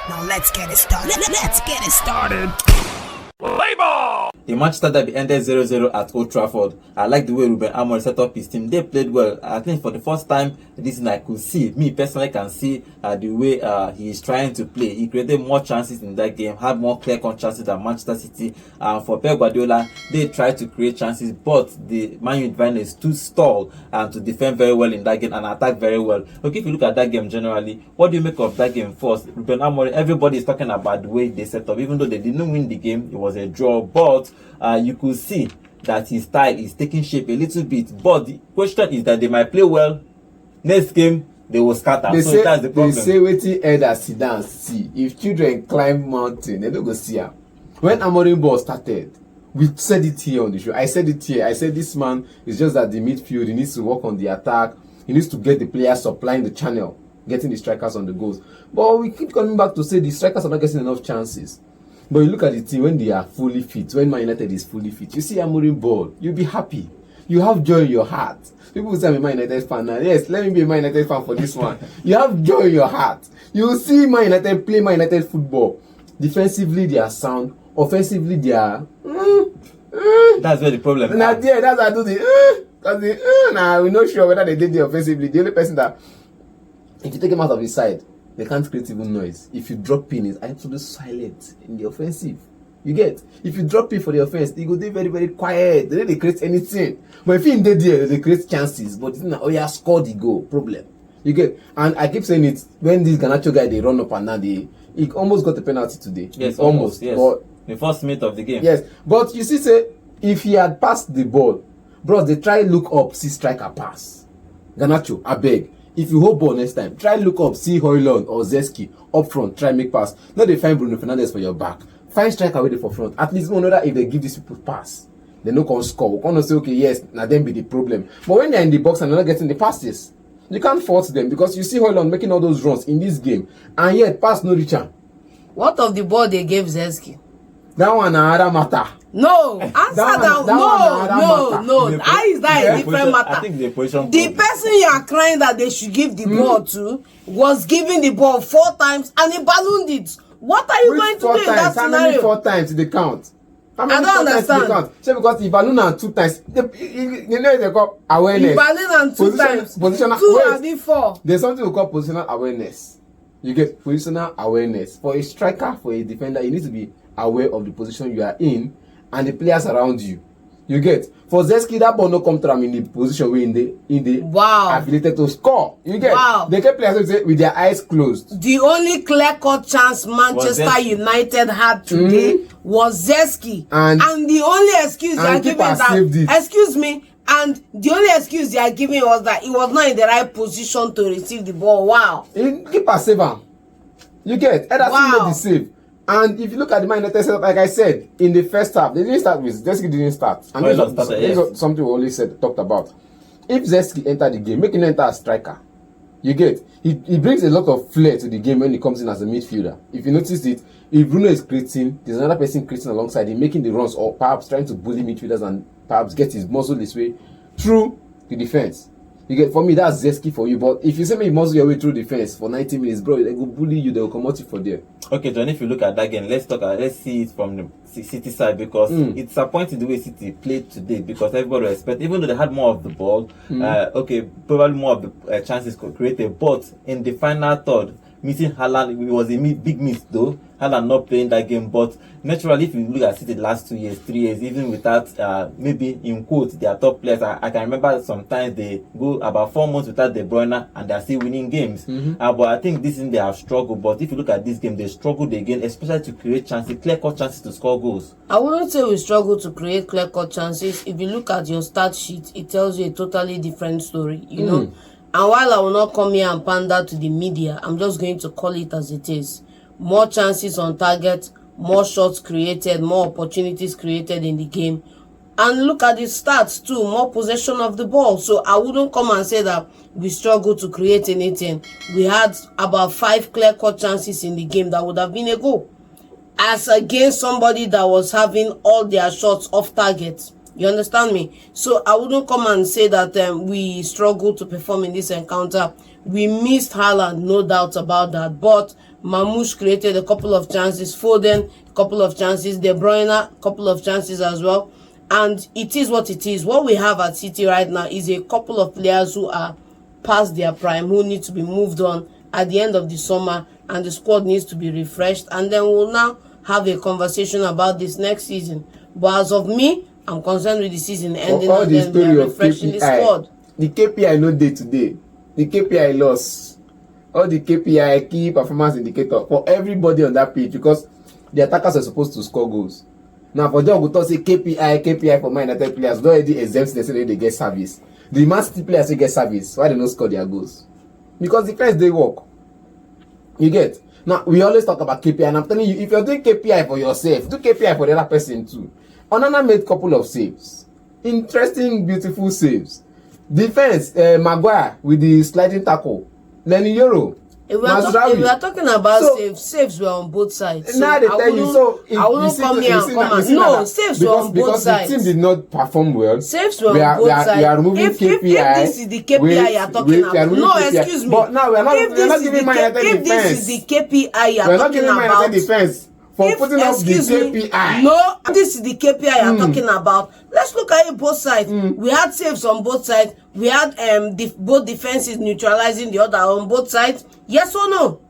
Now let's get it started. Let's get it started. Play ball! The Manchester derby ended 0-0 at Old Trafford. I like the way Ruben Amorim set up his team. They played well. I think for the first time this season I could see, me personally can see the way he is trying to play. He created more chances in that game, had more clear-cut chances than Manchester City. For Pep Guardiola, they tried to create chances, but the Man U defenders stood stall and to defend very well in that game and attack very well. Okay, if you look at that game generally, what do you make of that game first? Ruben Amorim, everybody is talking about the way they set up. Even though they didn't win the game, it was a draw, but you could see that his style is taking shape a little bit. But the question is that they might play well. Next game, they will scatter. That's the problem. They say wetin elder sit down see. If children climb mountain, they don't go see am. When Amorim ball started, we said it here on the show. I said it here. I said this man is just at the midfield. He needs to work on the attack. He needs to get the players supplying the channel, getting the strikers on the goals. But we keep coming back to say the strikers are not getting enough chances. But you look at the team when they are fully fit, when Man United is fully fit, you see Amorim ball, you'll be happy. You have joy in your heart. People will say I'm a Man United fan now. Yes, let me be a Man United fan for this one. You have joy in your heart. You will see Man United play Man United football. Defensively, they are sound. Offensively, they are... That's where the problem is. Now, yeah, that's how I do the... Because now we're not sure whether they did the offensively. The only person that... If you take him out of his side, they can't create even noise. If you drop pin, it's absolutely silent in the offensive. You get? If you drop pin for the offense, they go there very, very quiet. They don't create anything. But if you in there, they create chances. But it's not, oh yeah, score the goal. Problem. You get? And I keep saying it, when this Garnacho guy, they run up and down, he almost got a penalty today. Yes, almost. Yes. But, the first minute of the game. Yes. But you see, say, if he had passed the ball, bros, they try look up, see striker pass. Garnacho, I beg. If you hold ball next time, try look up, see Højlund or Zeski up front, try make pass. Not they find Bruno Fernandes for your back. Find striker with it for front. At least one another if they give these people pass, they no can score. We can't say okay, yes, now then be the problem. But when they're in the box and they're not getting the passes, you can't fault them because you see Højlund making all those runs in this game, and yet pass no reach. What of the ball they gave Zeski? That one another matter. No, answer that. No. How is that a different matter? I think the position. The person you are crying that they should give the ball to was giving the ball 4 times and he ballooned it. What are you going to do in that scenario? How many 4 times did they count? How many I don't understand. So because he ballooned and 2 times, you know they call awareness. He ballooned and 2 times. Positional. 2 and before. There's something we call positional awareness. You get positional awareness. For a striker, for a defender, you need to be aware of the position you are in and the players around you. You get? For Zeski, that ball no come to him in the position where in the affiliated to score. You get? Wow. They get players with their eyes closed. The only clear-cut chance Manchester United had today was Zeski. And the only excuse they are giving that, excuse me, and the only excuse they are giving was that he was not in the right position to receive the ball. Wow. Keeper save him. You get? Ederson made the save. And if you look at the Man United setup, like I said, in the first half, they didn't start with Zeski didn't start. And this is something we always talked about. If Zeski entered the game, make him enter as striker. You get? He brings a lot of flair to the game when he comes in as a midfielder. If you notice it, if Bruno is creating, there's another person creating alongside him, making the runs or perhaps trying to bully midfielders and perhaps get his muscle this way through the defense. You get? For me, that's Zeski for you. But if you say me muscle your way through defense for 90 minutes, bro, they go bully you, they will come out for there. Okay, John, if you look at that game, let's see it from the City side because it's disappointing the way City played today because everybody was expecting, even though they had more of the ball, probably more of the chances created, but in the final third, missing Haaland, it was a big miss though. Haaland not playing that game, but naturally, if you look at City the last 2 years, 3 years, even without maybe in quotes their top players, I can remember sometimes they go about 4 months without De Bruyne and they're still winning games. But I think this is they have struggled. But if you look at this game, they struggled again, especially to create chances, clear-cut chances to score goals. I wouldn't say we struggle to create clear-cut chances. If you look at your stat sheet, it tells you a totally different story. You know. And while I will not come here and pander to the media, I'm just going to call it as it is. More chances on target, more shots created, more opportunities created in the game. And look at the stats too, more possession of the ball. So I wouldn't come and say that we struggle to create anything. We had about 5 clear-cut chances in the game that would have been a goal. As against somebody that was having all their shots off target. You understand me? So I wouldn't come and say that we struggled to perform in this encounter. We missed Haaland, no doubt about that. But Mamouche created a couple of chances, Foden a couple of chances, De Bruyne a couple of chances as well. And it is what it is. What we have at City right now is a couple of players who are past their prime, who need to be moved on at the end of the summer, and the squad needs to be refreshed, and then we'll now have a conversation about this next season. But as of me, I'm concerned with the season ending and then we are refreshing the squad. The KPI no day today. The KPI loss. All the KPI, key performance indicator, for everybody on that page, because the attackers are supposed to score goals. Now for them, we talk say KPI for Man United players, don't already exempt them say they get service. The Man City players will get service. Why they don't score their goals? Because the first they work. You get? Now we always talk about KPI, and I'm telling you, if you're doing KPI for yourself, do KPI for the other person too. Onana made a couple of saves. Interesting, beautiful saves. Defense, Maguire with the sliding tackle. Lenny Euro. If we are talking about saves were on both sides. So now they tell you, so I wouldn't come here and come and no, saves were on both sides. Because the team did not perform well. Saves were on both sides. We are removing KPI. If this is the KPI you are talking about, no, excuse me. But now we are not giving Man United defense. If this is the KPI you are talking about, we are not giving Man United defense. For putting up the KPI. No, this is the KPI I'm talking about. Let's look at it both sides. We had saves on both sides. We had both defenses neutralizing the other on both sides. Yes or no?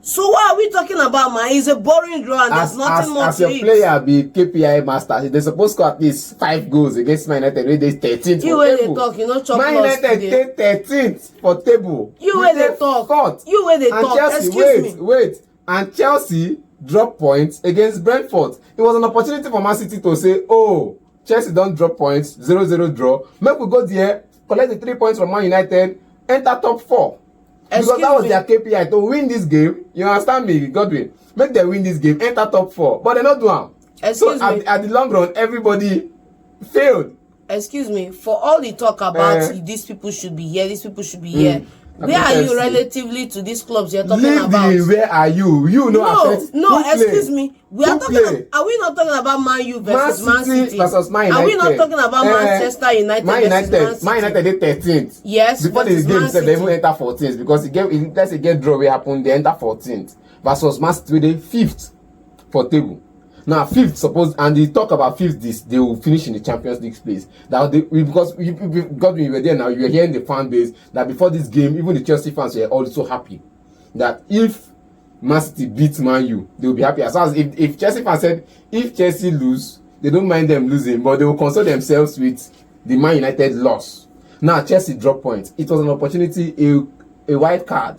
So what are we talking about, man? It's a boring draw and there's nothing more to it. As a player, be KPI master, they're supposed to score at least 5 goals against Man United. Where they 13th you for table. They talk, you know, chop Man United 13th for table. You where they talk. Fourth. You where they talk. Chelsea, Excuse me. Wait. And Chelsea drop points against Brentford. It was an opportunity for Man City to say, oh, Chelsea don't drop points, 0-0 draw. Make we go there, collect the 3 points from Man United, enter top 4. Because that was their KPI to win this game. You understand me, Godwin? Make them win this game, enter top 4. But they not do them. So at the long run, everybody failed. Excuse me, for all the talk about these people should be here, these people should be here. Where are you relatively to these clubs you're talking about? Where are you? You know. No, excuse me. We are talking. Are we not talking about Man U versus Man City? Versus Man United. Are we not talking about Manchester United versus Man United did 13th. Yes. Before the game said they even enter 14th because let's say get draw will happen. They enter 14th versus Man City they 5th for table. Now 5th suppose and they talk about 5th they will finish in the Champions League place. That because God we were there now you were hearing the fan base that before this game even the Chelsea fans were also happy that if Man City beats Man U they will be happy as far as if Chelsea fans said if Chelsea lose they don't mind them losing but they will console themselves with the Man United loss. Now Chelsea drop points. It was an opportunity a white card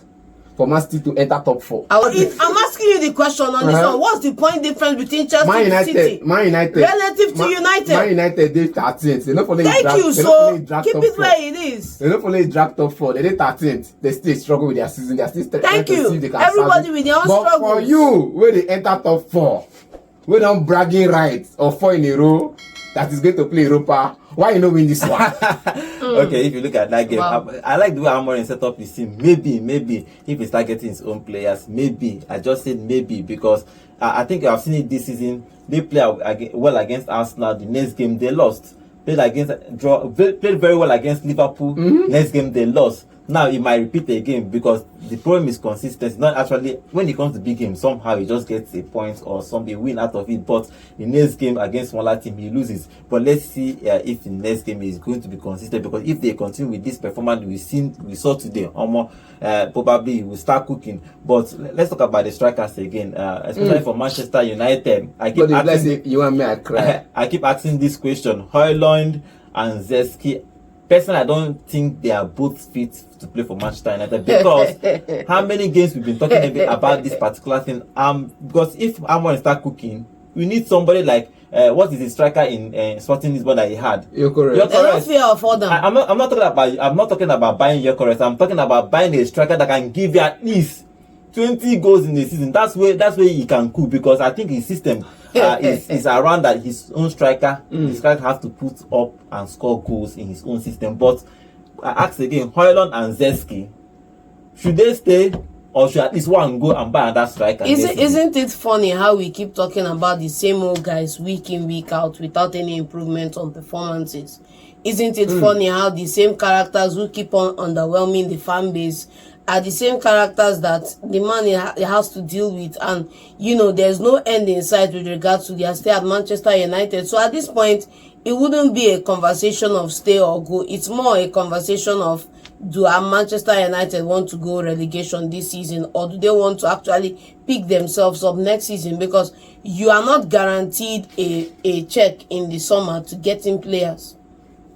for Man City to enter top 4. I'm asking you the question on this one. What's the point difference between Chelsea and City? Man United. Relative to United. Man United, they 13th. They don't follow Thank you, so keep it where it is. They don't follow drag top 4. They 13th. They still struggle with their season. They are still trying to see if they can everybody with their own struggles. But for you, where they enter top 4, we don't bragging rights or 4 in a row that is going to play Europa. Why you not win this one? Okay, if you look at that game, I like the way Amorim set up his team. Maybe if he start getting his own players, maybe I just said maybe because I think I've seen it this season. They play well against Arsenal. The next game they lost. Played very well against Liverpool. Next game they lost. Now it might repeat again because the problem is consistency. Not actually when it comes to big games, somehow he just gets a point or something win out of it. But the next game against smaller team he loses. But let's see if the next game is going to be consistent because if they continue with this performance we saw today, probably he will start cooking. But let's talk about the strikers again, especially for Manchester United. I keep asking this question: Højlund and Zesky. Personally, I don't think they are both fit to play for Manchester United because how many games we've been talking about this particular thing. Because if Amorim start cooking, we need somebody like what is the striker in Sporting Lisbon that he had? You're correct. I'm not talking about buying Gyökeres. I'm talking about buying a striker that can give you at least 20 goals in the season. That's where he can cook because I think his system is around that his own striker. The striker has to put up and score goals in his own system. But I ask again, Højlund and Zesky, should they stay or should at least one go and buy another striker? Isn't it funny how we keep talking about the same old guys week in week out without any improvement on performances? Isn't it funny how the same characters who keep on underwhelming the fan base are the same characters that the man he has to deal with, and there's no end in sight with regards to their stay at Manchester United. So at this point, it wouldn't be a conversation of stay or go. It's more a conversation of, do Manchester United want to go relegation this season, or do they want to actually pick themselves up next season? Because you are not guaranteed a check in the summer to get in players.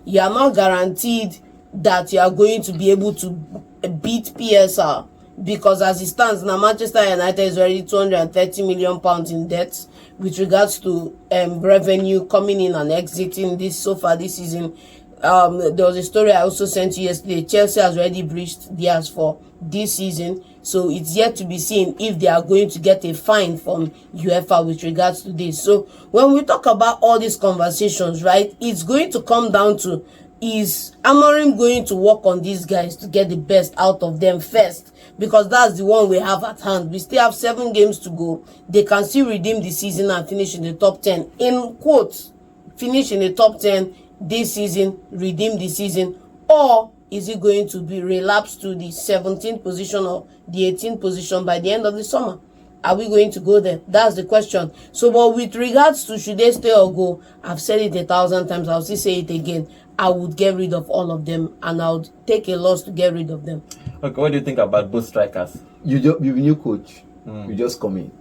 You are not guaranteed that you are going to be able to beat PSR, because as it stands now, Manchester United is already £230 million in debt with regards to revenue coming in and exiting so far this season. There was a story I also sent you yesterday. Chelsea has already breached theirs for this season, so it's yet to be seen if they are going to get a fine from UEFA with regards to this. So when we talk about all these conversations, right, it's going to come down to, is Amorim going to work on these guys to get the best out of them first? Because that's the one we have at hand. We still have 7 games to go. They can still redeem the season and finish in the top 10. In quotes, finish in the top 10 this season, redeem the season, or is it going to be relapsed to the 17th position or the 18th position by the end of the summer? Are we going to go there? That's the question. So, but with regards to should they stay or go, I've said it 1,000 times. I'll still say it again. I would get rid of all of them, and I would take a loss to get rid of them. Okay, what do you think about both strikers? You new coach. You just come in.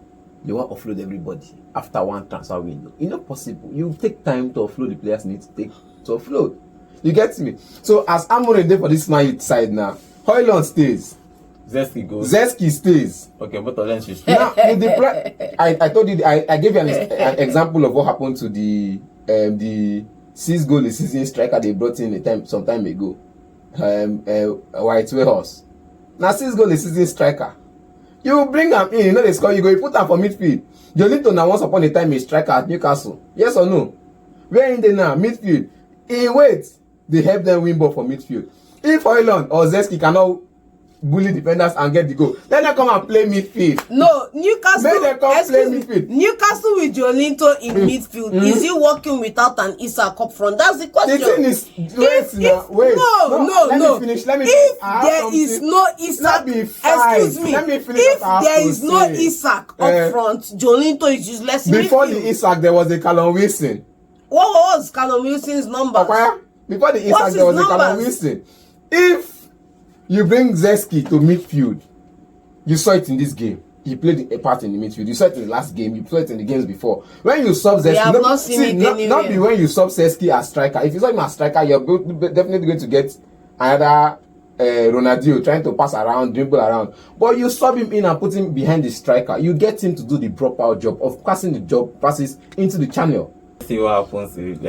You want to offload everybody after one transfer window. It's not possible. You take time to offload the players need to take to offload. You get me? So as Amorim there for this Man side now, Højlund stays. Zeski goes. Zeski stays. Okay, both of them should stay. Now, with the I told you, I gave you an example of what happened to the 6-goal a season striker they brought in some time ago. White Horse. Now 6-goal a season striker. You bring him in, they score, you go, you put him for midfield. Jolinton now once upon a time a striker at Newcastle. Yes or no? Where in there now? Midfield. He waits. They help them win ball for midfield. If Højlund or Zeski cannot bully defenders and get the goal, let them come and play midfield. No, Newcastle. Let them come play midfield. Newcastle with Jolinton in midfield. Is he working without an Isak up front? That's the question. The thing is, wait. Let me finish. If there is no Isak, excuse me. Let me finish. If there is no Isak up front, Jolinton is useless. Before midfield. the Isak, there was a Callum Wilson. What was Callum Wilson's number? Before the Isak, there was a Callum Wilson. If you bring Zeski to midfield, you saw it in this game. He played a part in the midfield. You saw it in the last game. You saw it in the games before. When you sub Zeski, not be when you sub Zeski as striker. If you saw him as striker, you're definitely going to get another Ronaldinho trying to pass around, dribble around. But you sub him in and put him behind the striker. You get him to do the proper job of passing the passes into the channel. See what happens with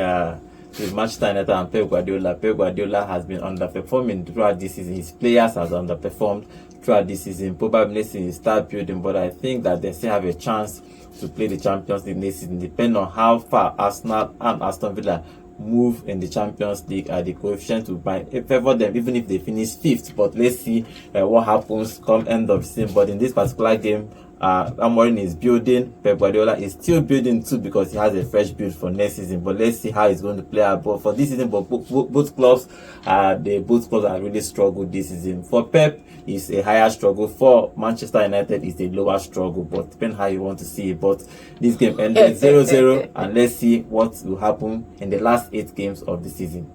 Manchester United and Pep Guardiola. Pep Guardiola has been underperforming throughout this season. His players has underperformed throughout this season. Probably next season start building, but I think that they still have a chance to play the Champions League next season, depending on how far Arsenal and Aston Villa move in the Champions League. The coefficient will favor them even if they finish 5th. But let's see what happens come end of season. But in this particular game, Amorim is building. Pep Guardiola is still building too, because he has a fresh build for next season. But let's see how he's going to play out. But for this season, both clubs are really struggled this season. For Pep, it's a higher struggle. For Manchester United, it's a lower struggle. But depending how you want to see it. But this game ended 0-0, and let's see what will happen in the last 8 games of the season.